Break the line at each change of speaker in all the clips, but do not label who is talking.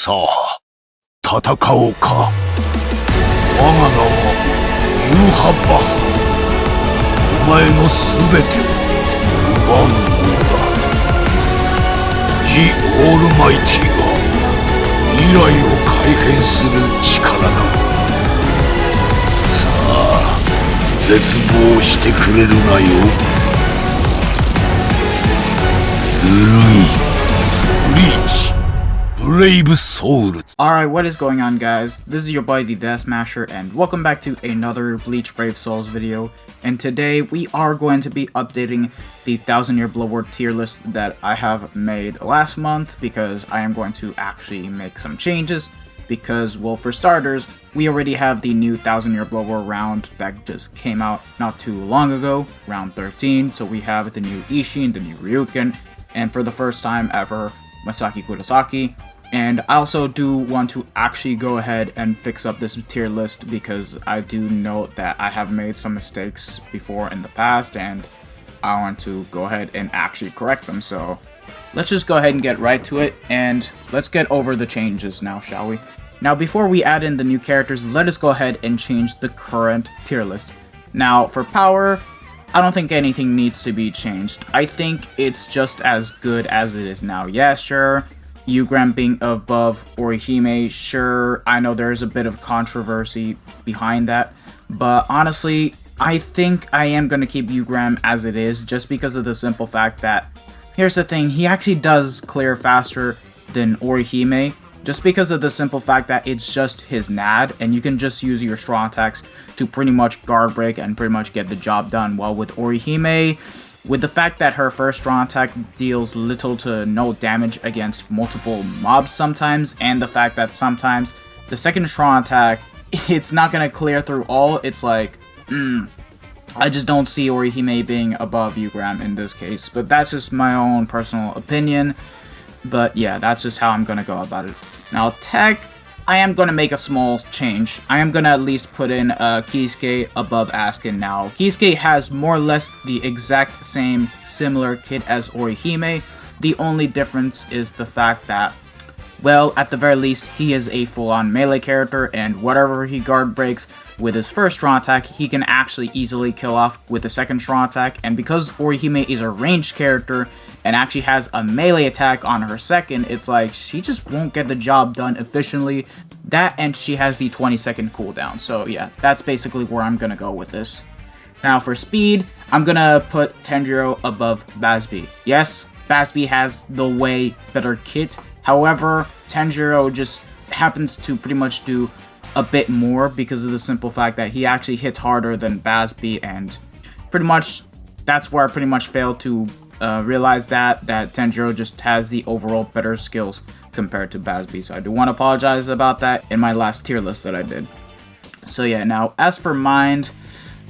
さあ、戦おうか。我が名はユーハ・バッハ。お前のすべてを奪うのだ。ジ・オールマイティは未来を改変する力だ。さあ、絶望してくれるなよ。ぬるい。Bleach, Brave Soul.
Alright, what is going on, guys? This is your boy the Death Smasher, and welcome back to another Bleach Brave Souls video. And today we are going to be updating the 1000-Year Bloodward tier list that I have made last month, because I am going to actually make some changes. Because, well, for starters, we already have the new 1000-Year Bloodward round that just came out not too long ago, round 13. So we have the new Isshin, the new Ryuken, and for the first time ever, Masaki. And I also do want to actually go ahead and fix up this tier list, because I do know that I have made some mistakes before in the past, and I want to go ahead and actually correct them. So let's just go ahead and get right to it, and let's get over the changes now, shall we? Now, before we add in the new characters, let us go ahead and change the current tier list. Now, for power, I don't think anything needs to be changed. I think it's just as good as it is now. Yeah, sure, Yugram being above Orihime, sure, I know there's a bit of controversy behind that, but honestly, I think I am going to keep Yugram as it is, just because of the simple fact that, here's the thing, he actually does clear faster than Orihime, just because of the simple fact that it's just his NAD, and you can just use your strong attacks to pretty much guard break and pretty much get the job done. While with Orihime, with the fact that her first strong attack deals little to no damage against multiple mobs sometimes, and the fact that sometimes the second strong attack, it's not going to clear through all, it's like, I just don't see Orihime being above Yugram in this case. But that's just my own personal opinion. But yeah, that's just how I'm going to go about it. Now, tech, I am going to make a small change. I am going to at least put in Kisuke above Asuka now. Kisuke has more or less the exact same similar kit as Orihime. The only difference is the fact that, well, at the very least, he is a full-on melee character, and whatever he guard breaks with his first strong attack, he can actually easily kill off with the second strong attack. And because Orihime is a ranged character and actually has a melee attack on her second, it's like she just won't get the job done efficiently. That, and she has the 20-second cooldown. So yeah, that's basically where I'm gonna go with this. Now for speed, I'm gonna put Tanjiro above Basbi. Yes, Basbi has the way better kit. However, Tanjiro just happens to pretty much do a bit more because of the simple fact that he actually hits harder than Basbi, and pretty much that's where I pretty much failed to realize that Tanjiro just has the overall better skills compared to Basbi. So I do want to apologize about that in my last tier list that I did. So yeah, now as for Mind,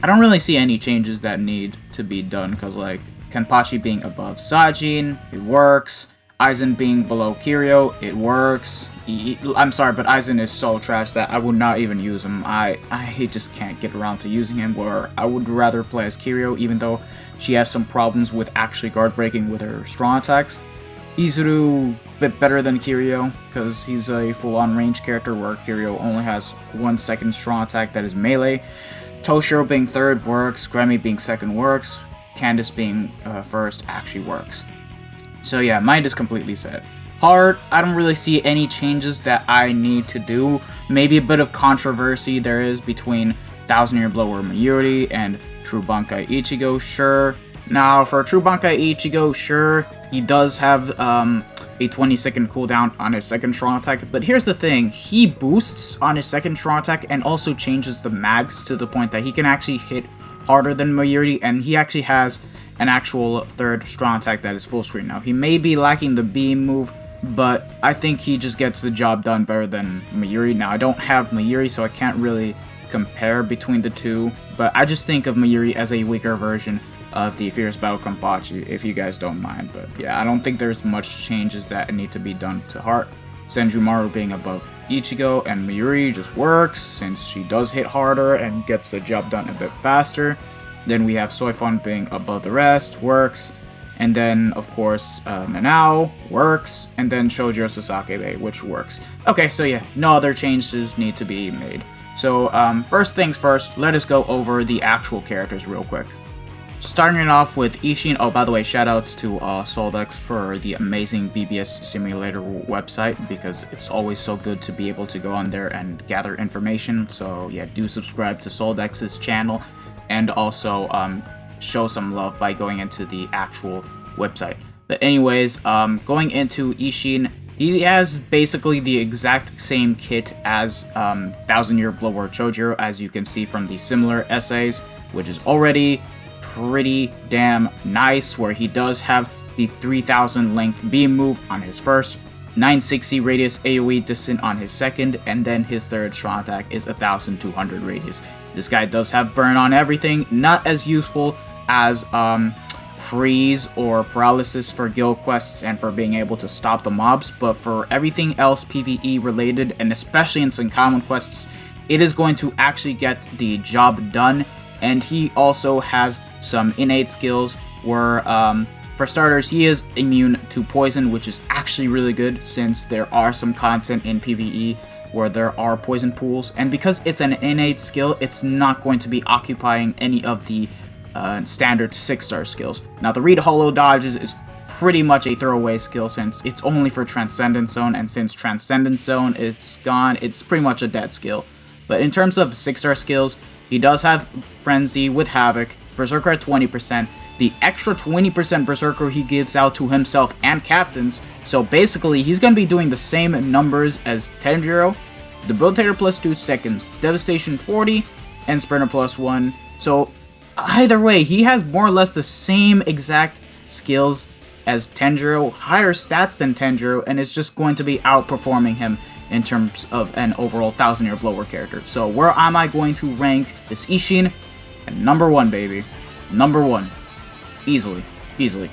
I don't really see any changes that need to be done, because like Kenpachi being above Sajin, it works. Aizen being below Kiryu, it works. I'm sorry, but Aizen is so trash that I would not even use him. I just can't get around to using him, where I would rather play as Kiryu, even though she has some problems with actually guard breaking with her strong attacks. Izuru, a bit better than Kiryu, because he's a full-on range character, where Kiryu only has 1 second strong attack that is melee. Toshiro being third works, Grammy being second works, Candace being first actually works. So yeah, Mind is completely set. Heart, I don't really see any changes that I need to do. Maybe a bit of controversy there is between 1000-Year Bloodward Mayuri and True Bankai Ichigo, sure. Now, for True Bankai Ichigo, sure, he does have a 20-second cooldown on his second strong attack, but here's the thing, he boosts on his second strong attack and also changes the mags to the point that he can actually hit harder than Mayuri, and he actually has an actual third strong attack that is full screen. Now, he may be lacking the beam move, but I think he just gets the job done better than Mayuri. Now, I don't have Mayuri, so I can't really compare between the two, but I just think of Mayuri as a weaker version of the Fierce Battle Kenpachi, if you guys don't mind. But yeah, I don't think there's much changes that need to be done to Heart. Senjumaru being above Ichigo and Mayuri just works, since she does hit harder and gets the job done a bit faster. Then we have Soifon being above the rest, works. And then, of course, Nanao works, and then Shoujo Sasakebe, which works. Okay, so yeah, no other changes need to be made. So, first things first, let us go over the actual characters real quick. Starting it off with Isshin. Oh, by the way, shoutouts to Soldex for the amazing BBS simulator website, because it's always so good to be able to go on there and gather information. So yeah, do subscribe to Soldex's channel, and also show some love by going into the actual website. But anyways, going into Isshin, he has basically the exact same kit as 1000-Year Bloodward Chojiro, as you can see from the similar essays, which is already pretty damn nice, where he does have the 3000 length beam move on his first, 960 radius AoE distant on his second, and then his third strong attack is 1200 radius. This guy does have burn on everything, not as useful as freeze or paralysis for guild quests and for being able to stop the mobs, but for everything else PvE related, and especially in some common quests, it is going to actually get the job done. And he also has some innate skills where, for starters, he is immune to poison, which is actually really good since there are some content in PvE where there are poison pools. And because it's an innate skill, it's not going to be occupying any of the standard 6-star skills. Now, the Read Hollow Dodges is pretty much a throwaway skill since it's only for Transcendence Zone, and since Transcendence Zone is gone, it's pretty much a dead skill. But in terms of 6-star skills, he does have Frenzy with Havoc, Berserker at 20%, the extra 20% Berserker he gives out to himself and captains, so basically he's going to be doing the same numbers as Tenjiro, Debilitator plus 2 seconds, Devastation 40, and Sprinter plus 1, so either way, he has more or less the same exact skills as Tenjiro, higher stats than Tenjiro, and is just going to be outperforming him in terms of an overall 1000-Year Bloodward character. So where am I going to rank this Isshin? At number 1, baby. Number 1. Easily. Easily.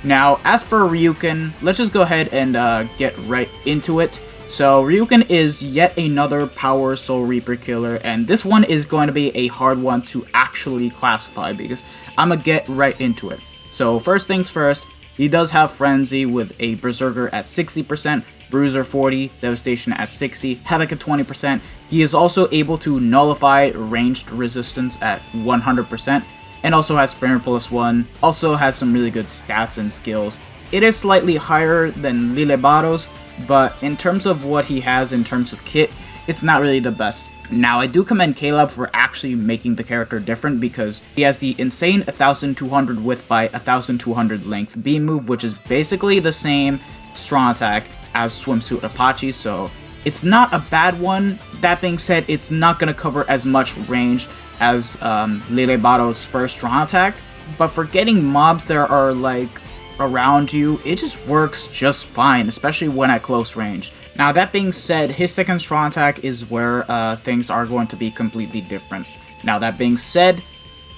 Now, as for Ryuken, let's just go ahead and get right into it. So Ryuken is yet another Power Soul Reaper killer, and this one is going to be a hard one to actually classify because I'm gonna get right into it. So first things first, he does have Frenzy with a Berserker at 60%, Bruiser 40, Devastation at 60, Havoc at 20%. He is also able to nullify ranged resistance at 100%, and also has Sprinter plus 1, also has some really good stats and skills. It is slightly higher than Lilebaro's, but in terms of what he has in terms of kit, it's not really the best. Now, I do commend Caleb for actually making the character different because he has the insane 1200 width by 1200 length beam move, which is basically the same strong attack as Swimsuit Apache, so it's not a bad one. That being said, it's not going to cover as much range as Lilebaro's first strong attack, but for getting mobs that are like around you, it just works just fine, especially when at close range. Now, that being said, his second strong attack is where things are going to be completely different. Now, that being said,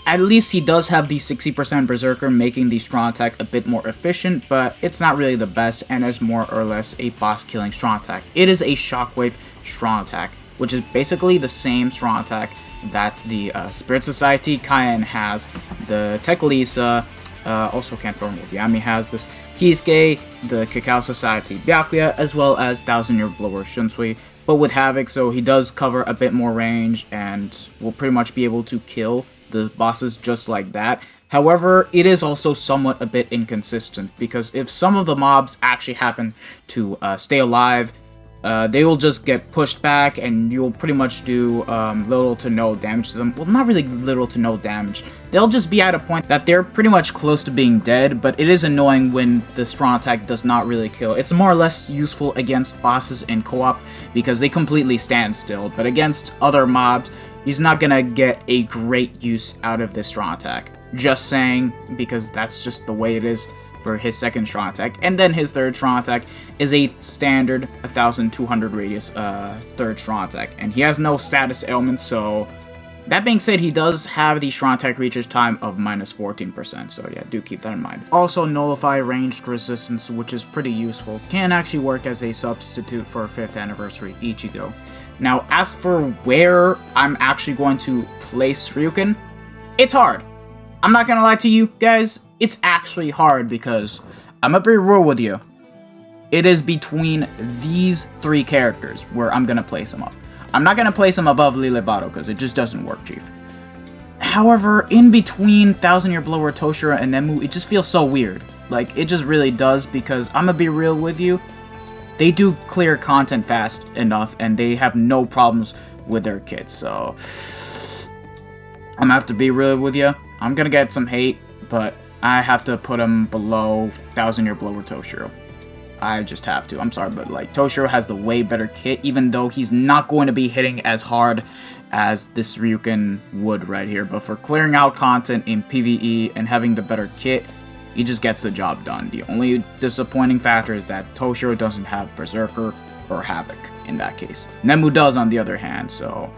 at least he does have the 60% Berserker, making the strong attack a bit more efficient, but it's not really the best and is more or less a boss-killing strong attack. It is a Shockwave strong attack, which is basically the same strong attack that the Spirit Society Kaien has, the Tech Lisa, also can't form what Yami has this, Kisuke, the Cacao Society Byakuya, as well as 1000-Year Bloodward Shunsui, but with Havoc, so he does cover a bit more range and will pretty much be able to kill the bosses just like that. However, it is also somewhat a bit inconsistent, because if some of the mobs actually happen to stay alive, they will just get pushed back and you'll pretty much do little to no damage to them. Well, not really little to no damage. They'll just be at a point that they're pretty much close to being dead, but it is annoying when the strong attack does not really kill. It's more or less useful against bosses in co-op because they completely stand still, but against other mobs, he's not gonna get a great use out of this strong attack. Just saying, because that's just the way it is for his second strong attack. And then his third strong attack is a standard 1200 radius third strong attack, and he has no status ailments. So that being said, he does have the strong attack reaches time of minus 14%, so yeah, do keep that in mind. Also, nullify ranged resistance, which is pretty useful, can actually work as a substitute for 5th anniversary Ichigo. Now, as for where I'm actually going to place Ryuken, it's hard. I'm not gonna lie to you guys, it's actually hard because I'm gonna be real with you. It is between these 3 characters where I'm gonna place them up. I'm not gonna place them above Lilibaro because it just doesn't work, Chief. However, in between Thousand Year Blower, Toshiro, and Nemu, it just feels so weird. Like, it just really does, because I'm gonna be real with you, they do clear content fast enough, and they have no problems with their kits, so I'm gonna have to be real with you. I'm gonna get some hate, but I have to put them below Thousand Year Blower Toshiro. I just have to. I'm sorry, but like Toshiro has the way better kit, even though he's not going to be hitting as hard as this Ryuken would right here. But for clearing out content in PvE and having the better kit, he just gets the job done. The only disappointing factor is that Toshiro doesn't have Berserker or Havoc in that case. Nemu does, on the other hand, so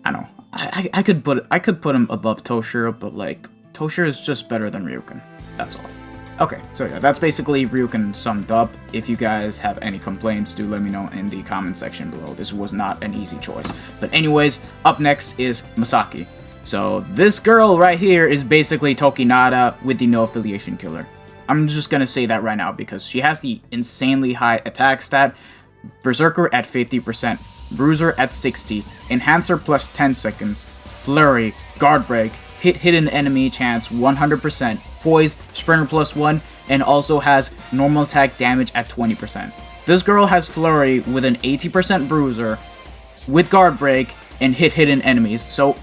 I don't know. I could put him above Toshiro, but like Toshiro is just better than Ryuken. That's all. Okay, so yeah, that's basically Ryuken summed up. If you guys have any complaints, do let me know in the comment section below. This was not an easy choice. But anyways, up next is Masaki. So this girl right here is basically Tokinada with the no affiliation killer. I'm just gonna say that right now because she has the insanely high attack stat, Berserker at 50%, Bruiser at 60, Enhancer plus 10 seconds, Flurry, Guard Break, hit hidden enemy chance 100%, Poise, Sprinter plus 1, and also has normal attack damage at 20%. This girl has Flurry with an 80% Bruiser, with Guard Break, and hit hidden enemies, so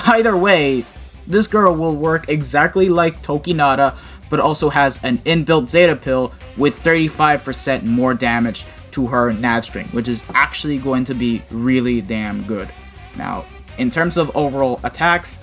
either way, this girl will work exactly like Tokinada, but also has an inbuilt Zeta Pill with 35% more damage to her NAD string, which is actually going to be really damn good. Now, in terms of overall attacks,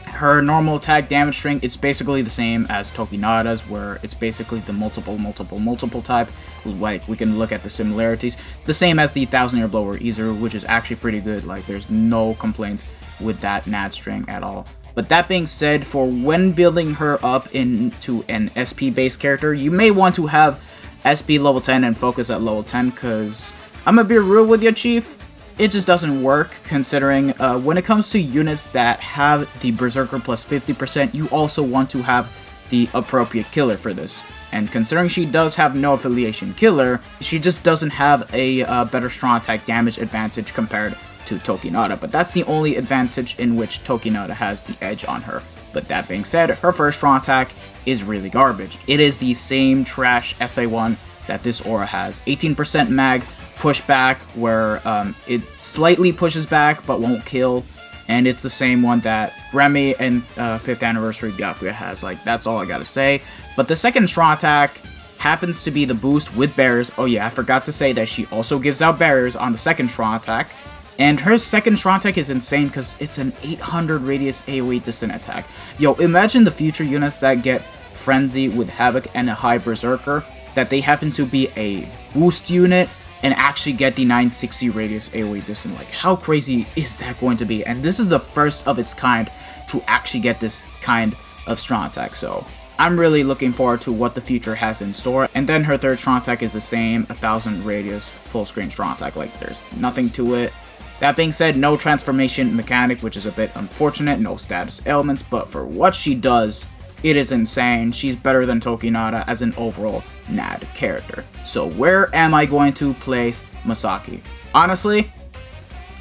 her normal attack damage string, it's basically the same as Tokinada's, where it's basically the multiple type. Like, we can look at the similarities. The same as the Thousand Year Blower Izuru, which is actually pretty good. Like, there's no complaints with that NAD string at all. But that being said, for when building her up into an SP-based character, you may want to have SP level 10 and focus at level 10, because I'm gonna be real with you, Chief, it just doesn't work, considering when it comes to units that have the Berserker plus 50%, you also want to have the appropriate killer for this. And considering she does have no affiliation killer, she just doesn't have a better strong attack damage advantage compared to Tokinada, but that's the only advantage in which Tokinada has the edge on her. But that being said, her first strong attack is really garbage. It is the same trash SA1 that this aura has. 18% mag, pushback, where it slightly pushes back but won't kill, and it's the same one that Remy and 5th Anniversary Byakuya has. Like, that's all I gotta say. But the second strong attack happens to be the boost with barriers. Oh yeah, I forgot to say that she also gives out barriers on the second strong attack. And her second strong attack is insane because it's an 800 radius AoE distant attack. Yo, imagine the future units that get Frenzy with Havoc and a high Berserker, that they happen to be a boost unit and actually get the 960 radius AoE distant. Like, how crazy is that going to be? And this is the first of its kind to actually get this kind of strong attack, so I'm really looking forward to what the future has in store. And then her third strong attack is the same, 1000 radius full screen strong attack. Like, there's nothing to it. That being said, no transformation mechanic, which is a bit unfortunate, no status elements, but for what she does, it is insane. She's better than Tokinada as an overall NAD character. So where am I going to place Masaki? Honestly,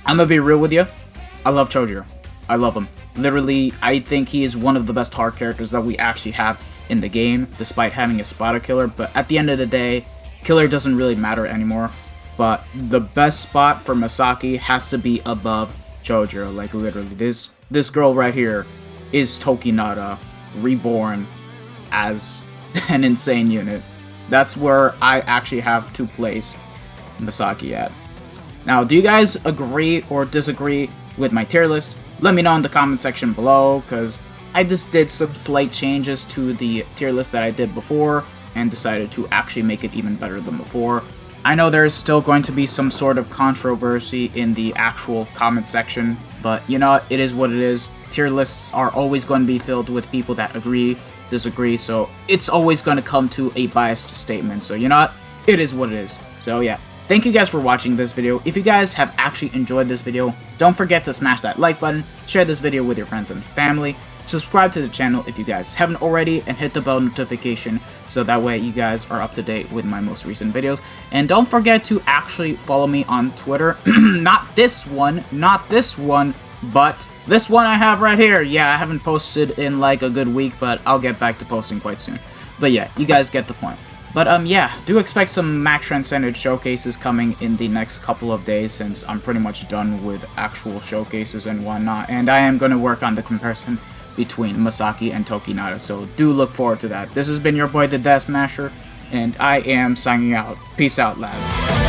I'm gonna be real with you. I love Chojiro. I love him. Literally, I think he is one of the best hard characters that we actually have in the game, despite having a spotter killer. But at the end of the day, killer doesn't really matter anymore. But the best spot for Masaki has to be above Chojiro. Like, literally, this girl right here is Tokinada reborn as an insane unit. That's where I actually have to place Masaki at. Now, do you guys agree or disagree with my tier list? Let me know in the comment section below, because I just did some slight changes to the tier list that I did before and decided to actually make it even better than before. I know there's still going to be some sort of controversy in the actual comment section, but you know, it is what it is. Tier lists are always going to be filled with people that agree, disagree, so it's always going to come to a biased statement. So you know what? It is what it is. So yeah, thank you guys for watching this video. If you guys have actually enjoyed this video, don't forget to smash that like button, share this video with your friends and family, subscribe to the channel if you guys haven't already, and hit the bell notification so that way you guys are up to date with my most recent videos. And don't forget to actually follow me on Twitter. Not this one, but this one I have right here. Yeah, I haven't posted in like a good week, but I'll get back to posting quite soon. But yeah, you guys get the point. But yeah, do expect some Max Transcended showcases coming in the next couple of days, since I'm pretty much done with actual showcases and whatnot, and I am going to work on the comparison between Masaki and Tokinata, so do look forward to that. This has been your boy the Death Smasher, and I am signing out. Peace out, lads.